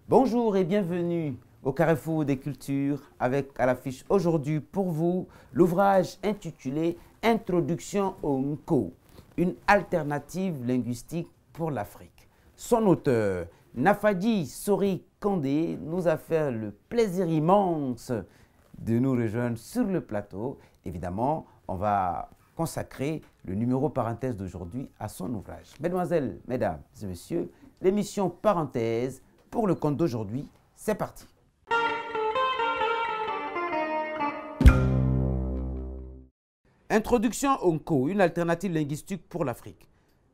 Bonjour et bienvenue au Carrefour des Cultures avec à l'affiche aujourd'hui pour vous l'ouvrage intitulé Introduction au Nko, une alternative linguistique pour l'Afrique. Son auteur, Nafadji Sori Kandé, nous a fait le plaisir immense de nous rejoindre sur le plateau. Évidemment, on va consacrer le numéro parenthèse d'aujourd'hui à son ouvrage. Mesdemoiselles, mesdames et messieurs, l'émission parenthèse pour le compte d'aujourd'hui, c'est parti. Introduction au Nko, une alternative linguistique pour l'Afrique.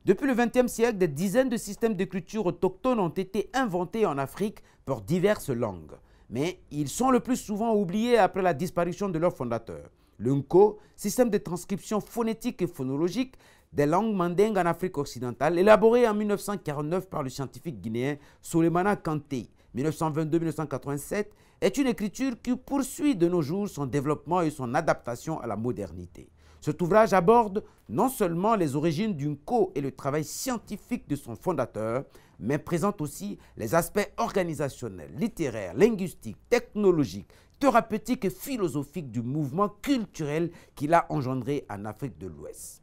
Depuis le XXe siècle, des dizaines de systèmes d'écriture autochtones ont été inventés en Afrique pour diverses langues. Mais ils sont le plus souvent oubliés après la disparition de leur fondateur. Le Nko, système de transcription phonétique et phonologique des langues mandingues en Afrique occidentale, élaboré en 1949 par le scientifique guinéen Souleymana Kanté, 1922-1987, est une écriture qui poursuit de nos jours son développement et son adaptation à la modernité. Cet ouvrage aborde non seulement les origines du Nko et le travail scientifique de son fondateur, mais présente aussi les aspects organisationnels, littéraires, linguistiques, technologiques, thérapeutiques et philosophiques du mouvement culturel qu'il a engendré en Afrique de l'Ouest.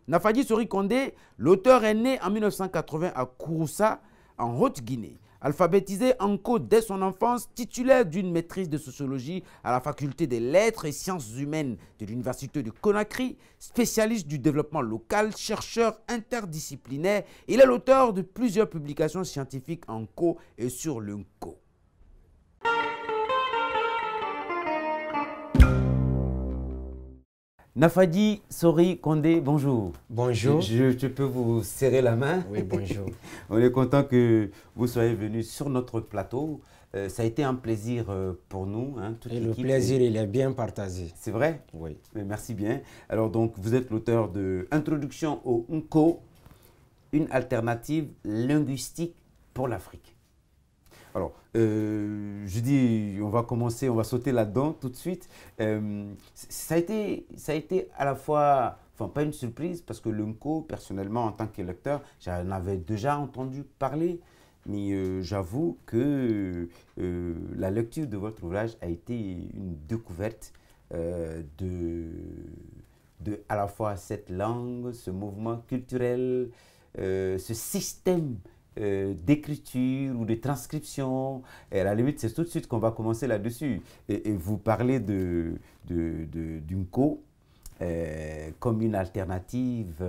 Nafadji Sori Kandé, l'auteur est né en 1980 à Kouroussa, en Haute-Guinée. Alphabétisé en Nko dès son enfance, titulaire d'une maîtrise de sociologie à la faculté des lettres et sciences humaines de l'université de Conakry, spécialiste du développement local, chercheur interdisciplinaire, il est l'auteur de plusieurs publications scientifiques en Nko et sur le Nko. Nafadji Sori Kandé, bonjour. Bonjour. Je peux vous serrer la main? Oui, bonjour. On est content que vous soyez venu sur notre plateau. Ça a été un plaisir pour nous. Hein, toute et le plaisir, il est bien partagé. C'est vrai? Oui. Merci bien. Alors donc, vous êtes l'auteur de Introduction au Nko, une alternative linguistique pour l'Afrique. Alors, je dis, on va commencer, on va sauter là-dedans tout de suite. Ça a été à la fois, enfin pas une surprise, parce que le Nko, personnellement, en tant que lecteur, j'en avais déjà entendu parler, mais j'avoue que la lecture de votre ouvrage a été une découverte de à la fois cette langue, ce mouvement culturel, ce système d'écriture ou de transcription. Et à la limite, c'est tout de suite qu'on va commencer là-dessus. Et vous parlez du Nko comme une alternative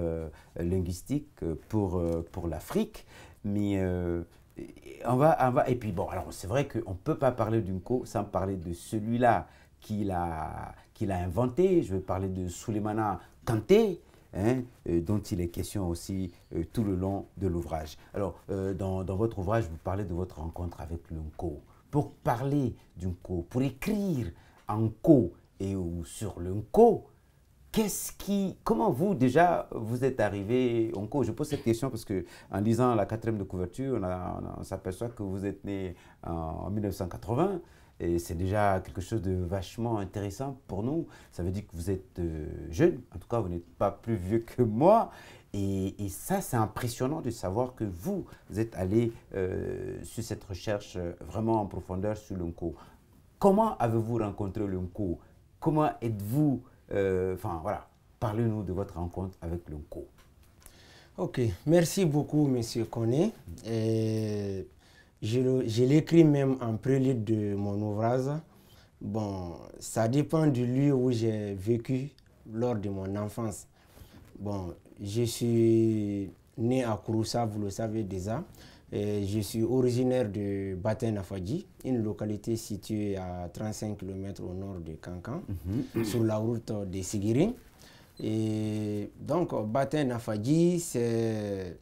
linguistique pour l'Afrique. Mais et puis bon, alors c'est vrai qu'on ne peut pas parler du Nko sans parler de celui-là qu'il a inventé. Je vais parler de Souleymana Kanté, hein, dont il est question aussi tout le long de l'ouvrage. Alors, dans votre ouvrage, vous parlez de votre rencontre avec le Nko. Pour parler du Nko, pour écrire en Nko ou sur le Nko, comment vous, déjà, vous êtes arrivé au Nko? Je pose cette question parce qu'en lisant la 4e de couverture, on s'aperçoit que vous êtes né en 1980. Et c'est déjà quelque chose de vachement intéressant pour nous. Ça veut dire que vous êtes jeune, en tout cas vous n'êtes pas plus vieux que moi. Et ça, c'est impressionnant de savoir que vous êtes allé sur cette recherche vraiment en profondeur sur le Nko. Comment avez-vous rencontré le Nko? Comment êtes-vous, enfin voilà, parlez-nous de votre rencontre avec le Nko. Ok, merci beaucoup, Monsieur Koné. Je l'écris même en prélude de mon ouvrage. Bon, ça dépend du lieu où j'ai vécu lors de mon enfance. Bon, je suis né à Kouroussa, vous le savez déjà. Je suis originaire de Batin Nafadji, une localité située à 35 km au nord de Kankan, sur la route de Sigiri. Et donc, Batin Nafadji, c'est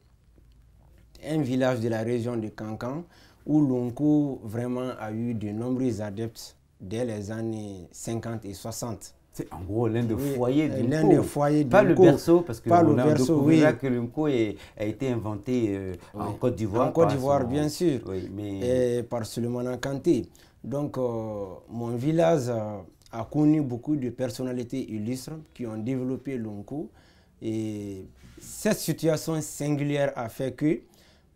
un village de la région de Kankan où l'Nko vraiment a eu de nombreux adeptes dès les années 50 et 60. C'est en gros l'un des foyers du Nko. L'un des foyers du Pas Nko. Le berceau, parce qu'on a découvert oui. que le Nko a été inventé en Côte d'Ivoire. En Côte d'Ivoire, bien sûr, oui, et par Souleymana Kanté. Donc, mon village a connu beaucoup de personnalités illustres qui ont développé le Nko. Et cette situation singulière a fait que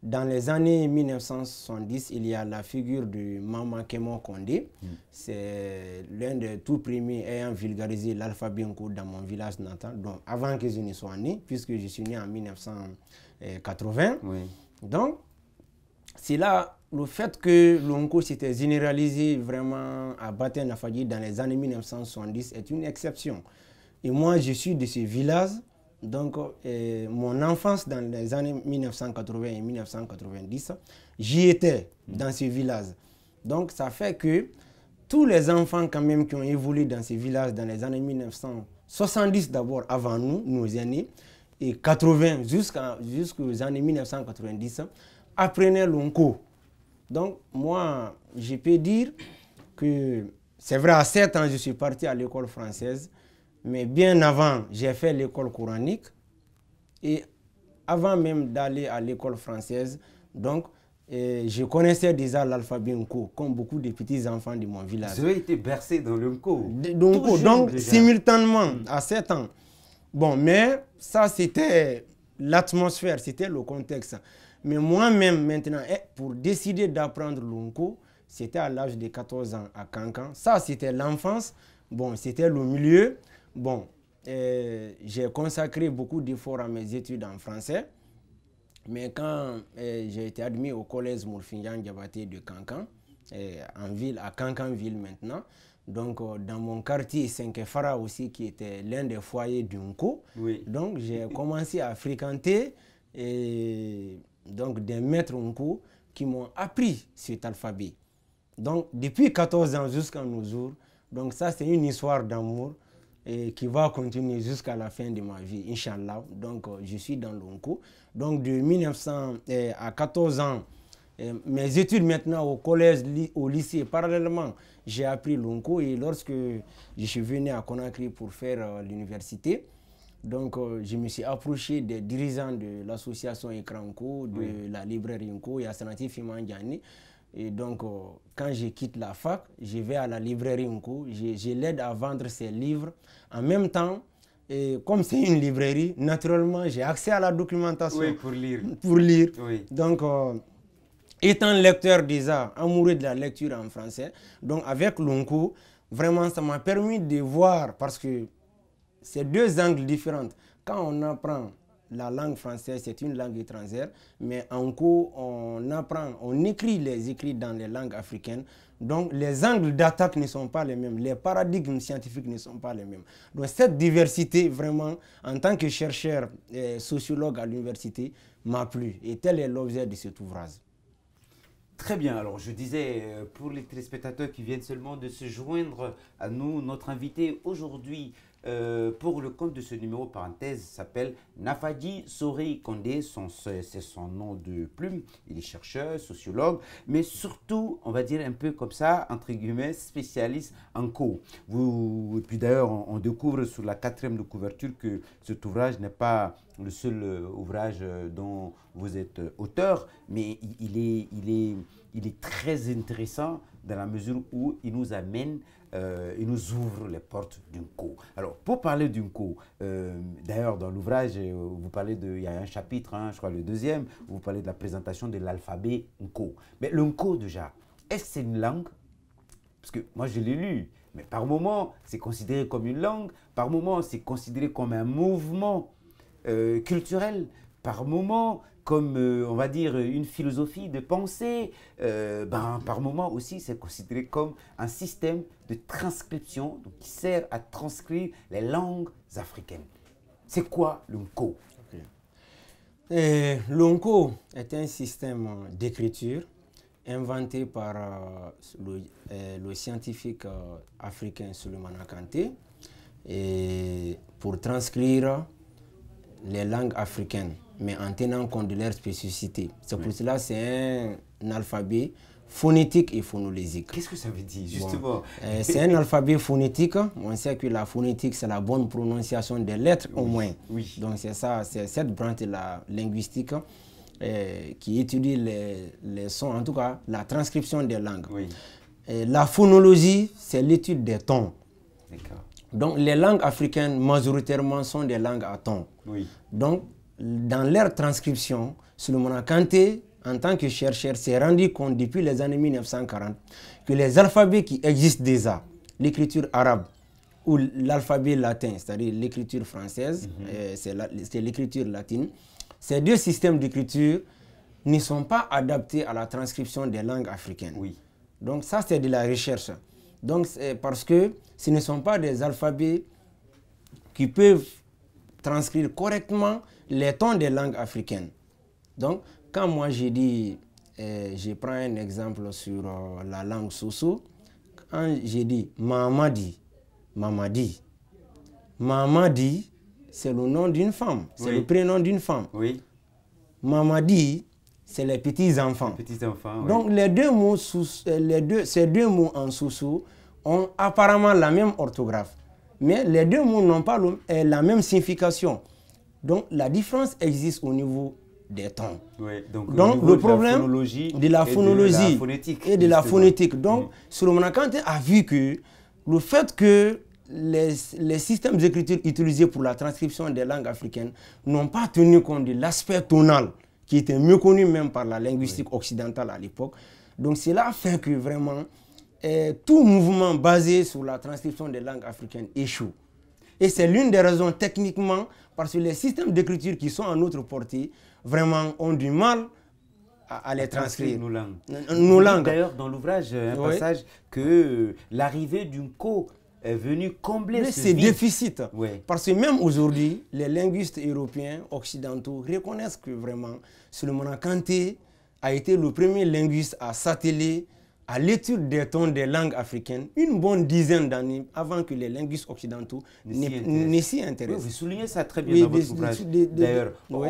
dans les années 1970, il y a la figure de Mama Kemo Kondé. C'est l'un des tout premiers ayant vulgarisé l'alphabet Nko dans mon village natal, donc avant que je ne sois né, puisque je suis né en 1980. Oui. Donc, c'est là le fait que l'Nko s'était généralisé vraiment à Baten Nafadji dans les années 1970 est une exception. Et moi, je suis de ce village. Donc, mon enfance dans les années 1980 et 1990, j'y étais dans ce village. Donc, ça fait que tous les enfants quand même qui ont évolué dans ce village dans les années 1970 d'abord, avant nous, nos aînés, et 80 jusqu'aux années 1990, apprenaient l'Nko. Donc, moi, je peux dire que c'est vrai, à 7 ans, je suis parti à l'école française. Mais bien avant, j'ai fait l'école coranique et avant même d'aller à l'école française, donc je connaissais déjà l'alphabet Nko, comme beaucoup de petits-enfants de mon village. Vous avez été bercé dans le Nko. Donc, simultanément, à 7 ans. Bon, mais ça, c'était l'atmosphère, c'était le contexte. Mais moi-même, maintenant, pour décider d'apprendre le Nko, c'était à l'âge de 14 ans à Kankan. Ça, c'était l'enfance. Bon, c'était le milieu. Bon, j'ai consacré beaucoup d'efforts à mes études en français, mais quand j'ai été admis au collège Mourfinjan Diabaté de Kankan, en ville, à Kankanville maintenant, donc dans mon quartier Senkefara aussi, qui était l'un des foyers du Nko, oui. Donc j'ai commencé à fréquenter donc des maîtres Nko qui m'ont appris cet alphabet. Donc depuis 14 ans jusqu'à nos jours, donc ça c'est une histoire d'amour et qui va continuer jusqu'à la fin de ma vie, Inch'Allah. Donc, je suis dans l'Nko. Donc, de 1900 à 14 ans, mes études maintenant au collège, au lycée, parallèlement, j'ai appris l'Nko. Et lorsque je suis venu à Conakry pour faire l'université, donc, je me suis approché des dirigeants de l'association Ekranko, de la librairie Nko, Yassanati Fimandiani. Et donc, quand je quitte la fac, je vais à la librairie Nko, je l'aide à vendre ses livres. En même temps, comme c'est une librairie, naturellement, j'ai accès à la documentation. Oui, pour lire. Pour lire. Oui. Donc, étant lecteur déjà, amoureux de la lecture en français, donc avec l'Nko, vraiment, ça m'a permis de voir, parce que c'est deux angles différents. Quand on apprend la langue française, c'est une langue étrangère, mais en cours, on écrit les écrits dans les langues africaines. Donc, les angles d'attaque ne sont pas les mêmes, les paradigmes scientifiques ne sont pas les mêmes. Donc, cette diversité, vraiment, en tant que chercheur et sociologue à l'université, m'a plu. Et tel est l'objet de cet ouvrage. Très bien. Alors, je disais, pour les téléspectateurs qui viennent seulement de se joindre à nous, notre invité aujourd'hui, pour le compte de ce numéro parenthèse, s'appelle Nafadji Sorey Kondé, c'est son nom de plume. Il est chercheur, sociologue, mais surtout, on va dire un peu comme ça, entre guillemets, spécialiste en Nko. Et puis d'ailleurs, on découvre sur la 4e de couverture que cet ouvrage n'est pas le seul ouvrage dont vous êtes auteur, mais il est très intéressant dans la mesure où il nous amène, il nous ouvre les portes du Nko. Alors, pour parler du Nko, d'ailleurs, dans l'ouvrage, vous parlez il y a un chapitre, hein, je crois le 2e, où vous parlez de la présentation de l'alphabet Nko. Mais le Nko, déjà, est-ce que c'est une langue? Parce que moi, je l'ai lu, mais par moment, c'est considéré comme une langue, par moment, c'est considéré comme un mouvement culturel, par moment, comme, on va dire, une philosophie de pensée, par moment aussi, c'est considéré comme un système de transcription donc, qui sert à transcrire les langues africaines. C'est quoi le Nko? Le Nko est un système d'écriture inventé par le scientifique africain Souleymane Kanté pour transcrire les langues africaines, mais en tenant compte de leur spécificité. C'est pour cela que c'est un alphabet phonétique et phonolésique. Qu'est-ce que ça veut dire, justement? Bon, c'est un alphabet phonétique. On sait que la phonétique, c'est la bonne prononciation des lettres, au moins. Oui. Donc, c'est ça, c'est cette branche de la linguistique qui étudie les sons, en tout cas, la transcription des langues. Oui. La phonologie, c'est l'étude des tons. D'accord. Donc, les langues africaines, majoritairement, sont des langues à tons. Oui. Donc, dans leur transcription, Souleymane Kanté en tant que chercheur, s'est rendu compte depuis les années 1940 que les alphabets qui existent déjà, l'écriture arabe ou l'alphabet latin, c'est-à-dire l'écriture française, c'est l'écriture latine, ces deux systèmes d'écriture ne sont pas adaptés à la transcription des langues africaines. Oui. Donc ça, c'est de la recherche. Donc c'est parce que ce ne sont pas des alphabets qui peuvent transcrire correctement les tons des langues africaines. Donc, quand moi j'ai dit, je prends un exemple sur la langue Soso, quand j'ai dit Mamadi, Mamadi, Mamadi, c'est le nom d'une femme, c'est le prénom d'une femme. Oui. Mamadi, c'est les petits-enfants. Petits-enfants, oui. Donc, les deux mots, ces deux mots en Soso ont apparemment la même orthographe. Mais les deux mots n'ont pas la même signification. Donc, la différence existe au niveau des tons. Oui, donc le problème de la phonologie et de la phonétique. Donc, Solomon Kanté a vu que le fait que les systèmes d'écriture utilisés pour la transcription des langues africaines n'ont pas tenu compte de l'aspect tonal, qui était mieux connu même par la linguistique occidentale à l'époque. Donc, cela fait que vraiment, tout mouvement basé sur la transcription des langues africaines échoue. Et c'est l'une des raisons techniquement, parce que les systèmes d'écriture qui sont à notre portée, vraiment ont du mal à les transcrire. Nos langues. D'ailleurs, dans l'ouvrage, un passage que l'arrivée d'une co est venue combler ce déficit. Oui. Parce que même aujourd'hui, les linguistes européens, occidentaux, reconnaissent que vraiment, Solomon Kanté a été le premier linguiste à s'atteler à l'étude des tons des langues africaines une bonne dizaine d'années avant que les linguistes occidentaux ne s'y intéressent. Oui, vous soulignez ça très bien dans votre ouvrage. D'ailleurs, on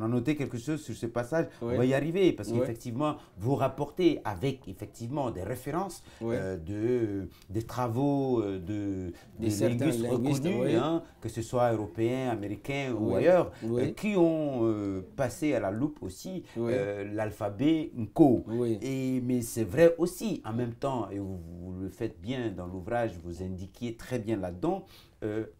a noté quelque chose sur ce passage. Oui. On va y arriver parce qu'effectivement, vous rapportez avec effectivement des références des travaux de linguistes reconnus, que ce soit européens, américains ou ailleurs, qui ont passé à la loupe aussi l'alphabet Nko. Mais c'est vrai aussi, en même temps, et vous le faites bien dans l'ouvrage, vous indiquiez très bien là-dedans,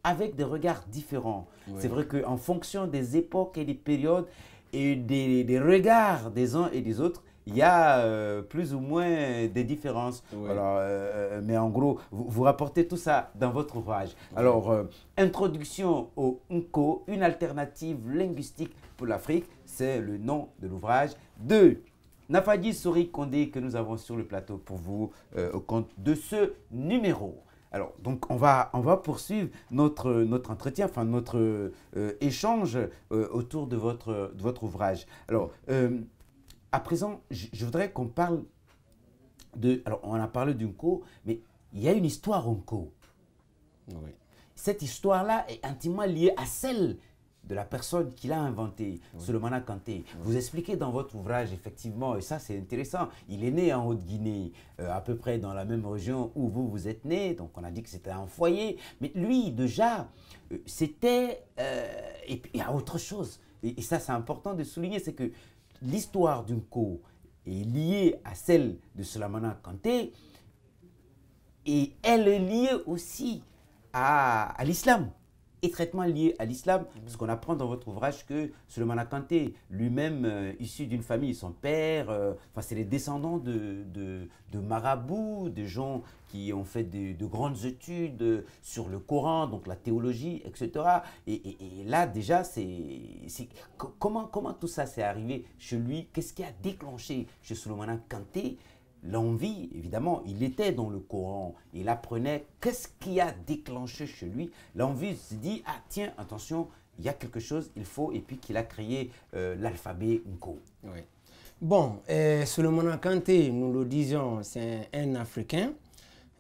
avec des regards différents. C'est vrai qu'en fonction des époques et des périodes et des regards des uns et des autres, il y a plus ou moins des différences. Alors, mais en gros, vous rapportez tout ça dans votre ouvrage. Alors, Introduction au Nko, une alternative linguistique pour l'Afrique, c'est le nom de l'ouvrage de Nafadji Sori Kondé que nous avons sur le plateau pour vous au compte de ce numéro. Alors, donc, on va poursuivre notre entretien, enfin notre échange autour de votre ouvrage. Alors, à présent, je voudrais qu'on parle de... Alors, on a parlé d'une co, mais il y a une histoire en co. Oui. Cette histoire-là est intimement liée à celle de la personne qui l'a inventé, Solomon Kanté. Vous expliquez dans votre ouvrage, effectivement, et ça c'est intéressant, il est né en Haute-Guinée, à peu près dans la même région où vous êtes né, donc on a dit que c'était un foyer, mais lui déjà, c'était, et puis il y a autre chose, et ça c'est important de souligner, c'est que l'histoire d'une co est liée à celle de Solomon Kanté, et elle est liée aussi à l'islam. Étroitement lié à l'islam, parce qu'on apprend dans votre ouvrage que Solomon Kanté, lui-même issu d'une famille, son père, c'est les descendants de marabouts, de gens qui ont fait de grandes études sur le Coran, donc la théologie, etc. Et là, déjà, comment tout ça s'est arrivé chez lui? Qu'est-ce qui a déclenché chez Solomon Kanté l'envie? Évidemment, il était dans le Coran, il apprenait. Qu'est-ce qui a déclenché chez lui l'envie? Il se dit, ah tiens, attention, il y a quelque chose, il faut, et puis qu'il a créé l'alphabet Nko. Oui. Bon, Solomon Kanté, nous le disions, c'est un Africain.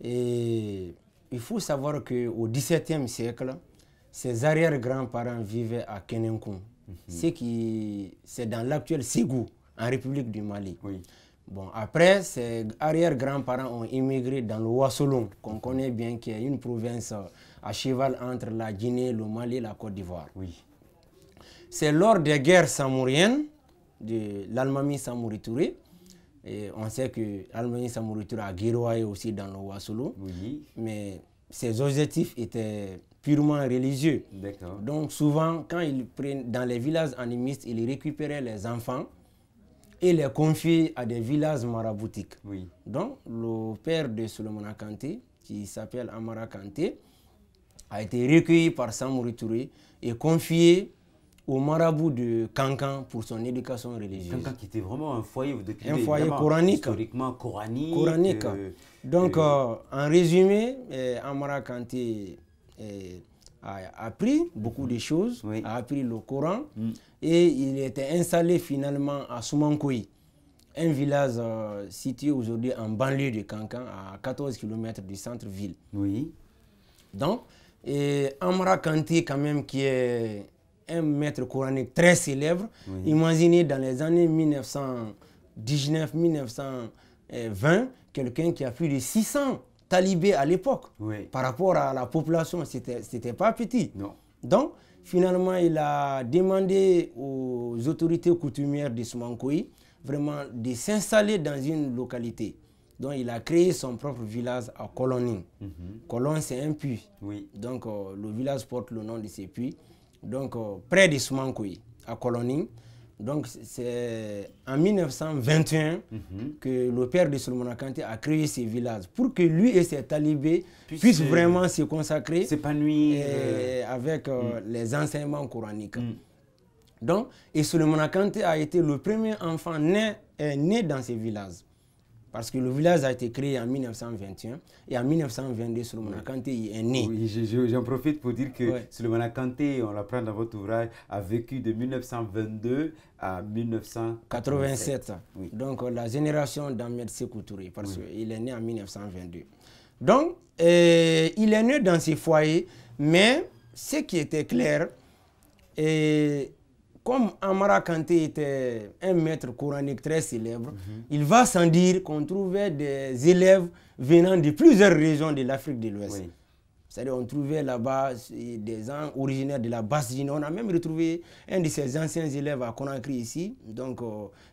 Et il faut savoir qu'au XVIIe siècle, ses arrière-grands-parents vivaient à Kenenkoum. C'est dans l'actuel Ségou, en République du Mali. Oui. Bon, après, ses arrière-grands-parents ont immigré dans le Wassolon, qu'on connaît bien, qui est une province à cheval entre la Guinée, le Mali et la Côte d'Ivoire. Oui. C'est lors des guerres samouriennes de l'Almami Samouri Touré, et on sait que l'Almami Samouri Touré a guerroyé aussi dans le Wassolon, oui. Mais ses objectifs étaient purement religieux. D'accord. Donc souvent, quand ils prennent dans les villages animistes, ils récupéraient les enfants et les confiaient à des villages maraboutiques. Oui. Donc le père de Souleymane Kanté, qui s'appelle Amara Kanté, a été recueilli par Samori Touré et confié au marabout de Kankan pour son éducation religieuse. Kankan qui était vraiment un foyer, vous décrivez, un foyer coranique. Historiquement coranique. Donc, en résumé, Amara Kanté a appris beaucoup de choses, a appris le Coran et il était installé finalement à Soumankoui, un village situé aujourd'hui en banlieue de Kankan, à 14 km du centre-ville. Oui. Donc, Amara Kanté, quand même, qui est un maître coranique très célèbre, imaginez dans les années 1919-1920, quelqu'un qui a plus de 600 talibés à l'époque. Par rapport à la population, c'était pas petit. Non. Donc, finalement, il a demandé aux autorités coutumières de Soumankoui vraiment de s'installer dans une localité. Donc, il a créé son propre village à Koloning. Kolon, c'est un puits. Donc, le village porte le nom de ce puits. Donc, près de Soumankoui, à Koloning. Donc, c'est en 1921 que le père de Souleymane Kanté a créé ce village pour que lui et ses talibés puissent vraiment se consacrer, s'épanouir avec les enseignements coraniques. Donc, et Souleymane Kanté a été le premier enfant né dans ce village. Parce que le village a été créé en 1921 et en 1922, Souleymane Kanté est né. Oui, j'en profite pour dire que Souleymane Kanté, on l'apprend dans votre ouvrage, a vécu de 1922 à 1987. Donc la génération d'Ahmed Sékou Touré, parce qu'il est né en 1922. Donc, il est né dans ce foyer, mais ce qui était clair, comme Amara Kanté était un maître coranique très célèbre, il va sans dire qu'on trouvait des élèves venant de plusieurs régions de l'Afrique de l'Ouest. C'est-à-dire qu'on trouvait là-bas des gens originaires de la Basse-Guinée. On a même retrouvé un de ses anciens élèves à Conakry ici, donc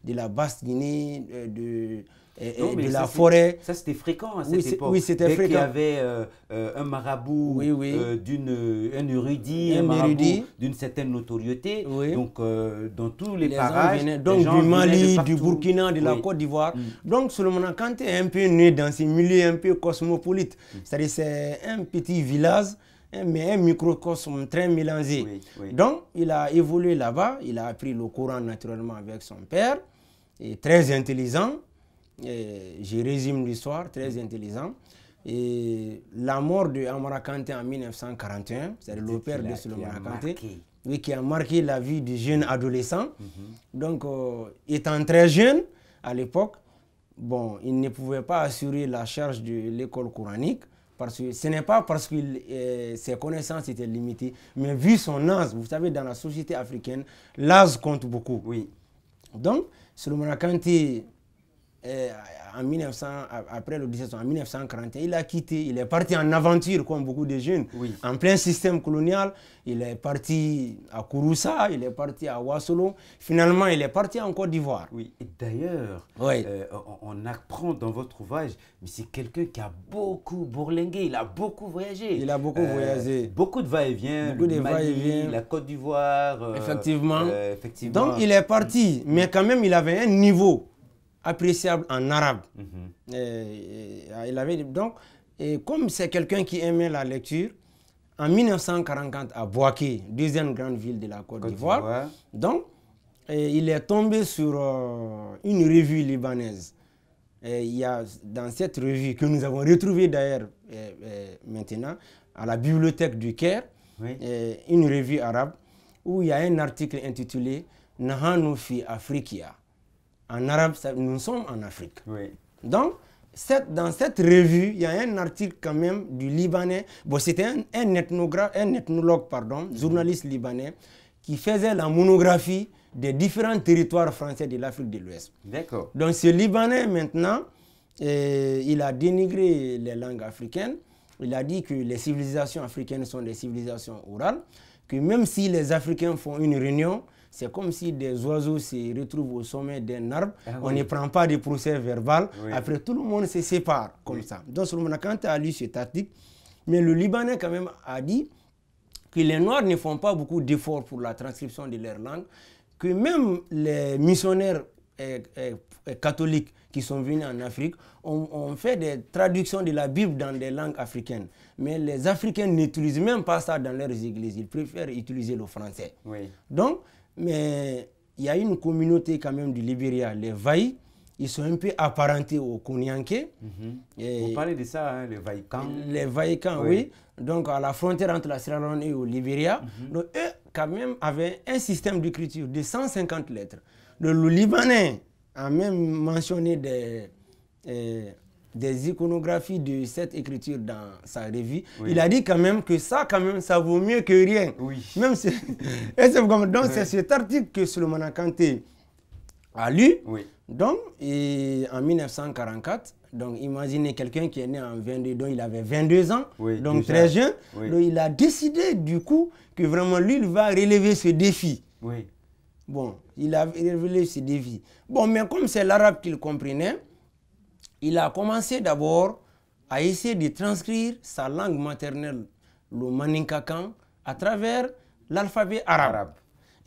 de la Basse-Guinée, de la forêt. Ça, c'était fréquent à cette époque. Oui, c'était fréquent. Dès qu'il y avait un marabout, un érudit, d'une certaine notoriété, donc dans tous les parages, donc du Mali, du Burkina, de la Côte d'Ivoire. Donc Souleymane Kanté est un peu né dans ces milieux un peu cosmopolites. C'est-à-dire c'est un petit village, mais un microcosme très mélangé. Donc il a évolué là-bas, il a appris le Coran naturellement avec son père, et très intelligent. Je résume l'histoire, très intelligent. Et la mort de Amara Kanté en 1941, c'est le père de Souleymane Kanté, qui a marqué la vie du jeune adolescent. Donc, étant très jeune à l'époque, bon, il ne pouvait pas assurer la charge de l'école coranique, parce que ce n'est pas parce que ses connaissances étaient limitées, mais vu son âge, vous savez, dans la société africaine, l'âge compte beaucoup. Donc, Souleymane Kanté, après le 17 en 1941, il a quitté, il est parti en aventure comme beaucoup de jeunes, en plein système colonial. Il est parti à Kouroussa, il est parti à Ouassolo, finalement il est parti en Côte d'Ivoire. Et d'ailleurs, on apprend dans votre ouvrage, mais c'est quelqu'un qui a beaucoup bourlingué, il a beaucoup voyagé. Il a beaucoup voyagé. Beaucoup de va-et-vient, le Mali, la Côte d'Ivoire. Effectivement. Donc il est parti, mais quand même il avait un niveau appréciable en arabe. Il avait, donc, et comme c'est quelqu'un qui aimait la lecture, en 1944 à Bouaké, deuxième grande ville de la Côte d'Ivoire, donc il est tombé sur une revue libanaise. Il y a dans cette revue que nous avons retrouvée d'ailleurs maintenant à la bibliothèque du Caire, une revue arabe où il y a un article intitulé Nahanu fi Afrikia. En arabe, nous sommes en Afrique. Donc, dans cette revue, il y a un article quand même du Libanais. Bon, c'était un ethnologue, journaliste libanais, qui faisait la monographie des différents territoires français de l'Afrique de l'Ouest. D'accord. Donc, ce Libanais, maintenant, il a dénigré les langues africaines. Il a dit que les civilisations africaines sont des civilisations orales, que même si les Africains font une réunion, c'est comme si des oiseaux se retrouvent au sommet d'un arbre, on ne prend pas de procès verbal, après tout le monde se sépare comme ça. Donc Souleymane Kanté a lu cet article, mais le Libanais quand même a dit que les Noirs ne font pas beaucoup d'efforts pour la transcription de leur langue, que même les missionnaires catholiques qui sont venus en Afrique ont fait des traductions de la Bible dans des langues africaines. Mais les Africains n'utilisent même pas ça dans leurs églises. Ils préfèrent utiliser le français. Oui. Donc, mais il y a une communauté quand même du Libéria, les Vaï. Ils sont un peu apparentés aux Konyanké. Vous parlez de ça, hein, les Vaïkans. Les Vaïkans, oui. Donc, à la frontière entre la Sierra Leone et le Libéria. Donc, eux, quand même, avaient un système d'écriture de 150 lettres. Le Libanais a même mentionné des iconographies de cette écriture dans sa revue. Oui. Il a dit quand même que ça vaut mieux que rien. Oui. Même donc, c'est cet article que Souleymane Kanté a lu. Oui. Donc, en 1944, donc imaginez quelqu'un qui est né en 22, donc il avait 22 ans, oui, donc déjà, très jeune. Oui. Donc, il a décidé du coup que vraiment lui, il va relever ce défi. Oui. Bon, il a relevé ce défi. Bon, mais comme c'est l'arabe qu'il comprenait, il a commencé d'abord à essayer de transcrire sa langue maternelle, le Maninkakan, à travers l'alphabet arabe.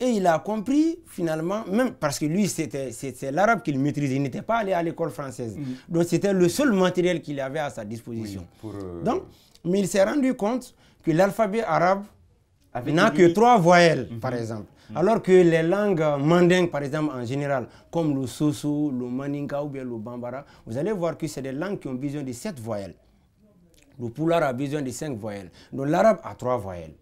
Et il a compris finalement, même parce que lui, c'est l'arabe qu'il maîtrisait, il n'était pas allé à l'école française. Donc c'était le seul matériel qu'il avait à sa disposition. Oui, donc, mais il s'est rendu compte que l'alphabet arabe n'a que 3 voyelles, par exemple. Alors que les langues mandingues, par exemple, en général, comme le Soso, le Maninka ou bien le Bambara, vous allez voir que c'est des langues qui ont besoin de 7 voyelles. Le Pulaar a besoin de 5 voyelles. Donc l'arabe a 3 voyelles.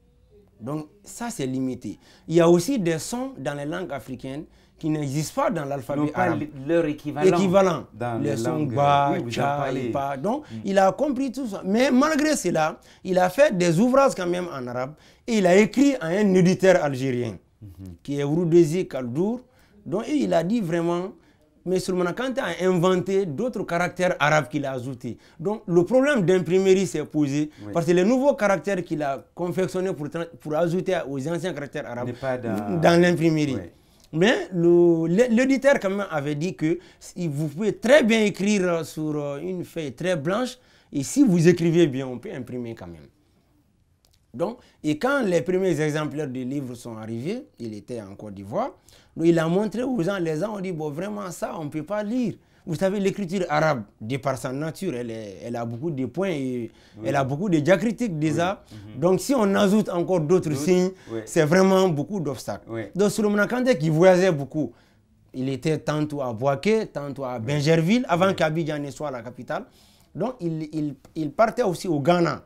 Donc ça, c'est limité. Il y a aussi des sons dans les langues africaines qui n'existent pas dans l'alphabet arabe. Leur équivalent. Dans les sons ba, cha, et pa. Donc, il a compris tout ça. Mais malgré cela, il a fait des ouvrages quand même en arabe. Et il a écrit à un éditeur algérien, qui est Ouroudezi Kaldour. Donc, il a dit vraiment... Mais Souleymane Kanté a inventé d'autres caractères arabes qu'il a ajoutés. Donc, le problème d'imprimerie s'est posé parce que les nouveaux caractères qu'il a confectionnés pour ajouter aux anciens caractères arabes dans l'imprimerie. Oui. Mais l'éditeur quand même avait dit que vous pouvez très bien écrire sur une feuille très blanche et si vous écrivez bien, on peut imprimer quand même. Donc, et quand les premiers exemplaires du livre sont arrivés, il était en Côte d'Ivoire, il a montré aux gens, les gens ont dit, bon, vraiment ça, on ne peut pas lire. Vous savez, l'écriture arabe, de par sa nature, elle a beaucoup de points et elle a beaucoup de diacritiques déjà. Donc, si on ajoute encore d'autres signes, c'est vraiment beaucoup d'obstacles. Donc, Souleymane Kanté qui voyageait beaucoup, il était tantôt à Bouaké, tantôt à Bingerville, avant qu'Abidjan ne soit la capitale. Donc, il partait aussi au Ghana,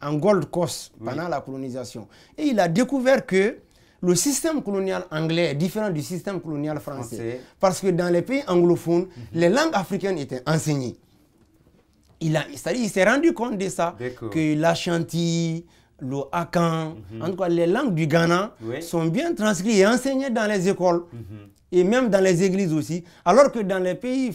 en Gold Coast, pendant la colonisation. Et il a découvert que le système colonial anglais est différent du système colonial français. Parce que dans les pays anglophones, les langues africaines étaient enseignées. Il s'est rendu compte de ça, que l'Ashanti, le Akan, en tout cas les langues du Ghana sont bien transcrites et enseignées dans les écoles. Et même dans les églises aussi, alors que dans les pays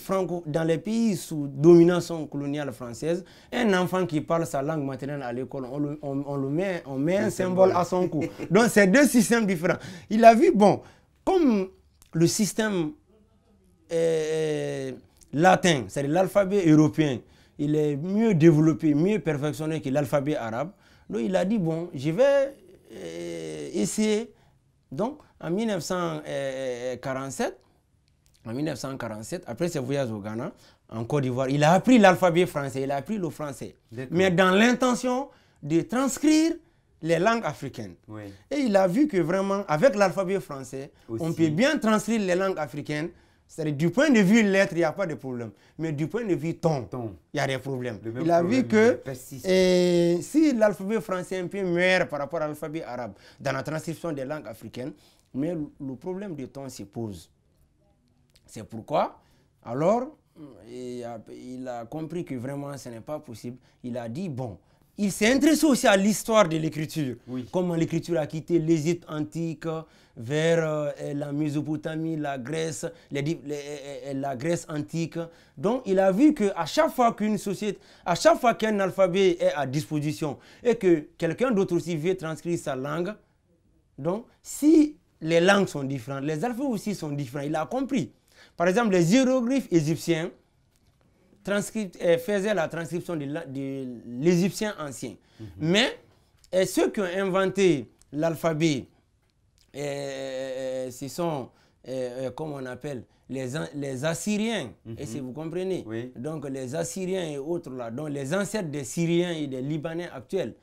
sous domination coloniale française, un enfant qui parle sa langue maternelle à l'école, on met un symbole à son cou. Donc c'est 2 systèmes différents. Il a vu, bon, comme le système latin, c'est l'alphabet européen, il est mieux développé, mieux perfectionné que l'alphabet arabe. Donc il a dit, bon, je vais essayer. Donc, en 1947, après ses voyages au Ghana, en Côte d'Ivoire, il a appris l'alphabet français, il a appris le français. Mais dans l'intention de transcrire les langues africaines. Et il a vu que vraiment, avec l'alphabet français, on peut bien transcrire les langues africaines. C'est-à-dire, du point de vue lettres, il n'y a pas de problème. Mais du point de vue ton, il y a des problèmes. Il a vu que si l'alphabet français est un peu meilleur par rapport à l'alphabet arabe dans la transcription des langues africaines, mais le problème de ton se pose. C'est pourquoi, alors, il a compris que vraiment ce n'est pas possible. Il a dit, bon, il s'est intéressé aussi à l'histoire de l'écriture. Comment l'écriture a quitté l'Égypte antique vers la Mésopotamie, la Grèce, la Grèce antique. Donc, il a vu qu'à chaque fois qu'une société, à chaque fois qu'un alphabet est à disposition et que quelqu'un d'autre aussi veut transcrire sa langue, donc, si les langues sont différentes, les alphabets aussi sont différents. Il a compris. Par exemple, les hiéroglyphes égyptiens faisaient la transcription de l'égyptien ancien. Mais Et ceux qui ont inventé l'alphabet, ce sont, comme on appelle, les Assyriens. Et si vous comprenez, Oui. donc les Assyriens et autres là, donc les ancêtres des Syriens et des Libanais actuels,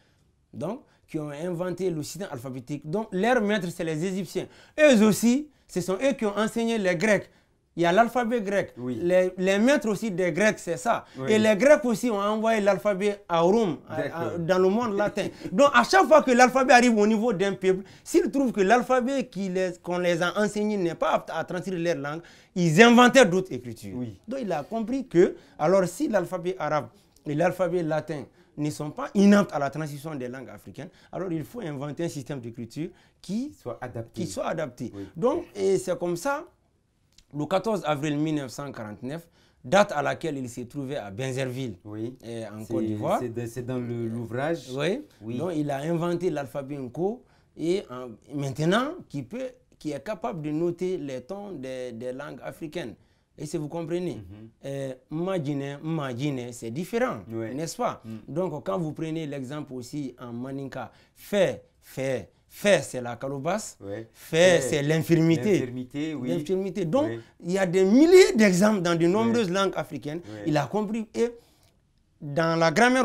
donc qui ont inventé le système alphabétique. Donc leurs maîtres, c'est les Égyptiens. Eux aussi, ce sont eux qui ont enseigné les Grecs. Il y a l'alphabet grec. Oui. Les maîtres aussi des Grecs, c'est ça. Oui. Et les Grecs aussi ont envoyé l'alphabet à Rome, dans le monde latin. Donc, à chaque fois que l'alphabet arrive au niveau d'un peuple, s'ils trouvent que l'alphabet qu'on les a enseigné n'est pas apte à transcrire leur langue, ils inventaient d'autres écritures. Oui. Donc, il a compris que, alors si l'alphabet arabe et l'alphabet latin ne sont pas inaptes à la transition des langues africaines, alors il faut inventer un système d'écriture qui soit adapté. Oui. Donc, c'est comme ça. Le 14 avril 1949, date à laquelle il s'est trouvé à Benzerville, Oui. en Côte d'Ivoire. C'est dans l'ouvrage. Oui. Oui. Donc il a inventé l'alphabet Nko et maintenant qui est capable de noter les tons des langues africaines. Et si vous comprenez, Magine, c'est différent, Oui. n'est-ce pas? Donc quand vous prenez l'exemple aussi en Maninka, fait, c'est la calebasse, Ouais. fait, c'est l'infirmité. L'infirmité, oui. L'infirmité. Donc, Oui. il y a des milliers d'exemples dans de nombreuses langues africaines. Oui. Il a compris. Et dans la grammaire